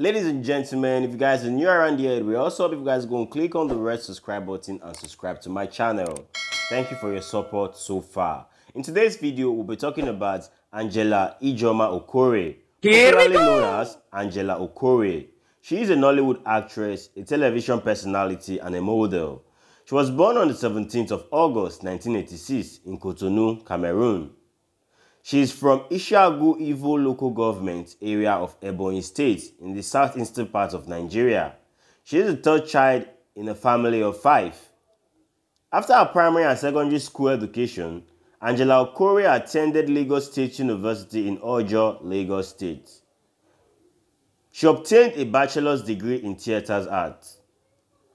Ladies and gentlemen, if you guys are new around here, we also hope you guys go and click on the red subscribe button and subscribe to my channel. Thank you for your support so far. In today's video, we'll be talking about Angela Ijeoma Okorie, popularly known as Angela Okorie. She is a Nollywood actress, a television personality, and a model. She was born on the 17th of August 1986 in Cotonou, Cameroon. She is from Ishagu Ivo local government area of Ebonyi State in the southeastern part of Nigeria. She is the third child in a family of 5. After her primary and secondary school education, Angela Okorie attended Lagos State University in Ojo, Lagos State. She obtained a bachelor's degree in theatre arts.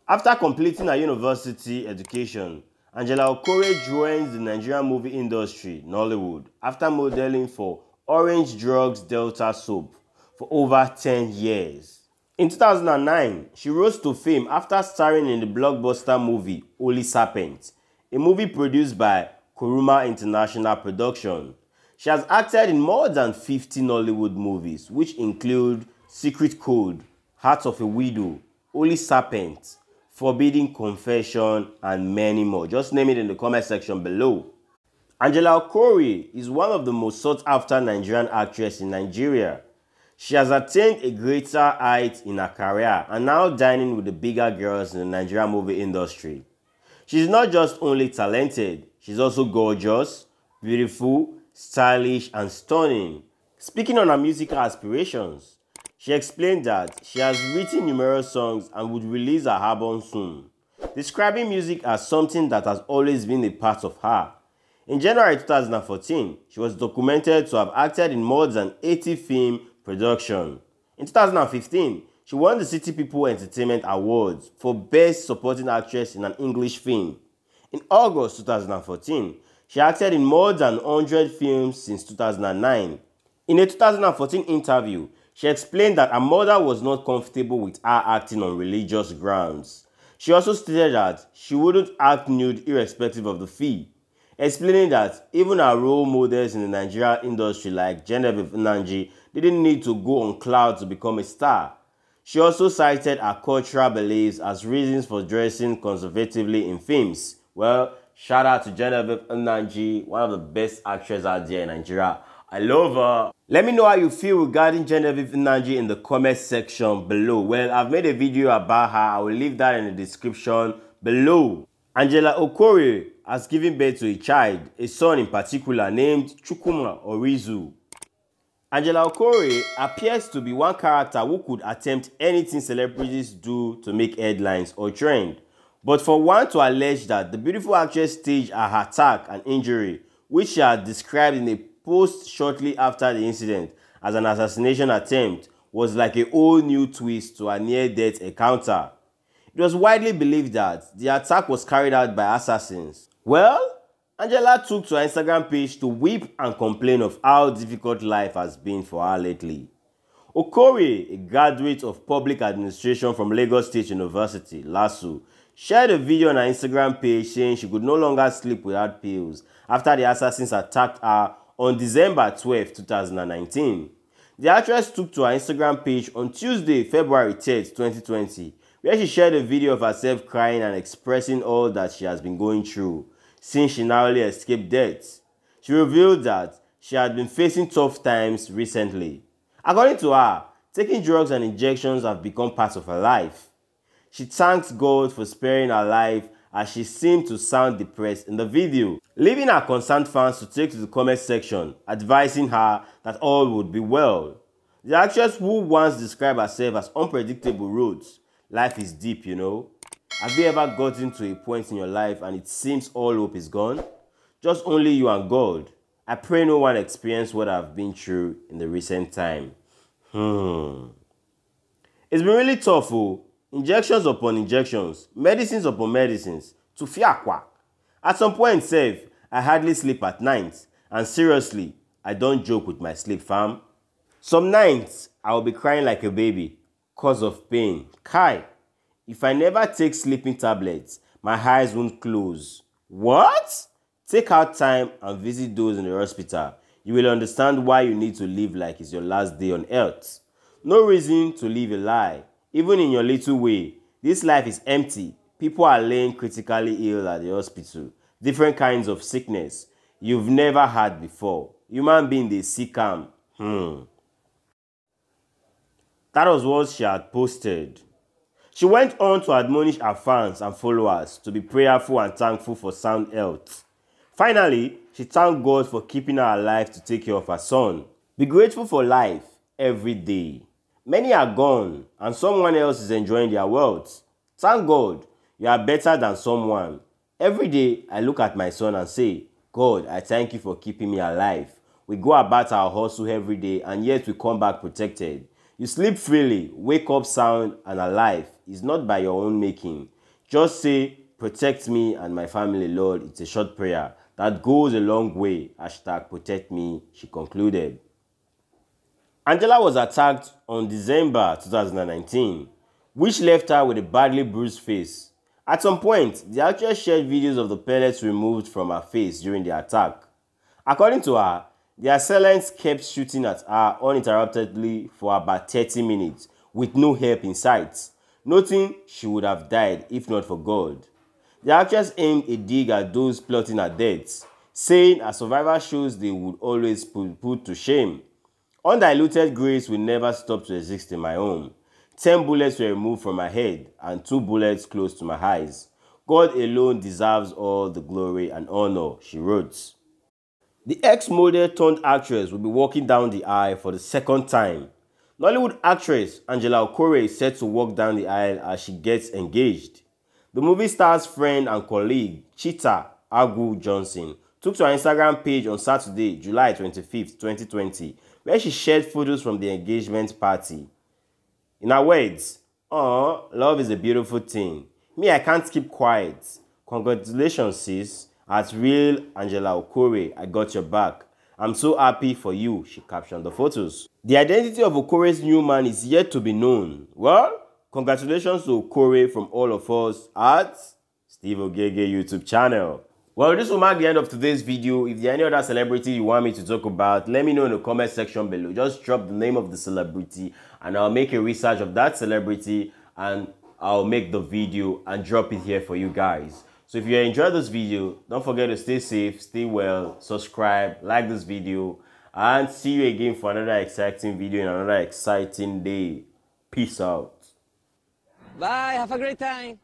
After completing her university education, Angela Okorie joins the Nigerian movie industry, Nollywood, after modeling for Orange Drugs Delta soap for over 10 years. In 2009, she rose to fame after starring in the blockbuster movie Holy Serpent, a movie produced by Kuruma International Production. She has acted in more than 50 Nollywood movies, which include Secret Code, Heart of a Widow, Holy Serpent, Forbidden Confession, and many more. Just name it in the comment section below. Angela Okorie is one of the most sought after Nigerian actresses in Nigeria. She has attained a greater height in her career and now dining with the bigger girls in the Nigerian movie industry. She's not just only talented, she's also gorgeous, beautiful, stylish, and stunning. Speaking on her musical aspirations, she explained that she has written numerous songs and would release her album soon, describing music as something that has always been a part of her. In January 2014, she was documented to have acted in more than 80 film productions. In 2015, she won the City People Entertainment Awards for Best Supporting Actress in an English Film. In August 2014, she acted in more than 100 films since 2009. In a 2014 interview, she explained that her mother was not comfortable with her acting on religious grounds. She also stated that she wouldn't act nude irrespective of the fee, explaining that even her role models in the Nigerian industry like Genevieve Nnaji didn't need to go on cloud to become a star. She also cited her cultural beliefs as reasons for dressing conservatively in films. Well, shout out to Genevieve Nnaji, one of the best actresses out there in Nigeria. I love her. Let me know how you feel regarding Genevieve Nnaji in the comment section below. Well, I've made a video about her. I will leave that in the description below. Angela Okorie has given birth to a child, a son in particular, named Chukwuma Orizu. Angela Okorie appears to be one character who could attempt anything celebrities do to make headlines or trend. But for one to allege that the beautiful actress staged her attack and injury, which she had described in a post shortly after the incident as an assassination attempt, was like a whole new twist to a near-death encounter. It was widely believed that the attack was carried out by assassins. Well, Angela took to her Instagram page to weep and complain of how difficult life has been for her lately. Okorie, a graduate of public administration from Lagos State University, LASU, shared a video on her Instagram page saying she could no longer sleep without pills after the assassins attacked her on December 12, 2019. The actress took to her Instagram page on Tuesday, February 3, 2020, where she shared a video of herself crying and expressing all that she has been going through since she narrowly escaped death. She revealed that she had been facing tough times recently. According to her, taking drugs and injections have become part of her life. She thanked God for sparing her life as she seemed to sound depressed in the video, leaving her concerned fans to take to the comment section, advising her that all would be well. The actress, who once described herself as unpredictable roads, life is deep, you know. Have you ever gotten to a point in your life and it seems all hope is gone? Just only you and God. I pray no one experienced what I've been through in the recent time. It's been really tough, oh. Injections upon injections, medicines upon medicines, to fiakwa. At some point, sef, I hardly sleep at night. And seriously, I don't joke with my sleep, fam. Some nights, I will be crying like a baby, cause of pain. Kai, if I never take sleeping tablets, my eyes won't close. What? Take out time and visit those in the hospital. You will understand why you need to live like it's your last day on earth. No reason to live a lie. Even in your little way, this life is empty. People are laying critically ill at the hospital. Different kinds of sickness you've never had before. Human being dey sick am. That was what she had posted. She went on to admonish her fans and followers to be prayerful and thankful for sound health. Finally, she thanked God for keeping her alive to take care of her son. Be grateful for life every day. Many are gone and someone else is enjoying their wealth. Thank God you are better than someone. Every day I look at my son and say, God, I thank you for keeping me alive. We go about our hustle every day and yet we come back protected. You sleep freely, wake up sound and alive. It's not by your own making. Just say, protect me and my family, Lord. It's a short prayer that goes a long way. #protect me, she concluded. Angela was attacked on December 2019, which left her with a badly bruised face. At some point, the actress shared videos of the pellets removed from her face during the attack. According to her, the assailants kept shooting at her uninterruptedly for about 30 minutes with no help in sight, noting she would have died if not for God. The actress aimed a dig at those plotting her death, saying her survivor shows they would always put to shame. Undiluted grace will never stop to exist in my home. 10 bullets were removed from my head and 2 bullets close to my eyes. God alone deserves all the glory and honor, she wrote. The ex-model turned actress will be walking down the aisle for the second time. Nollywood actress Angela Okorie is set to walk down the aisle as she gets engaged. The movie star's friend and colleague, Chita Agu Johnson, took to her Instagram page on Saturday, July 25th, 2020, where she shared photos from the engagement party. In her words, "Aw, love is a beautiful thing. Me, I can't keep quiet. Congratulations, sis. At real Angela Okorie, I got your back. I'm so happy for you," she captioned the photos. The identity of Okorie's new man is yet to be known. Well, congratulations to Okorie from all of us at Steve Ogege YouTube channel. Well, this will mark the end of today's video. If there are any other celebrity you want me to talk about, let me know in the comment section below. Just drop the name of the celebrity and I'll make a research of that celebrity and I'll make the video and drop it here for you guys. So if you enjoyed this video, don't forget to stay safe, stay well, subscribe, like this video, and see you again for another exciting video in another exciting day. Peace out. Bye, have a great time.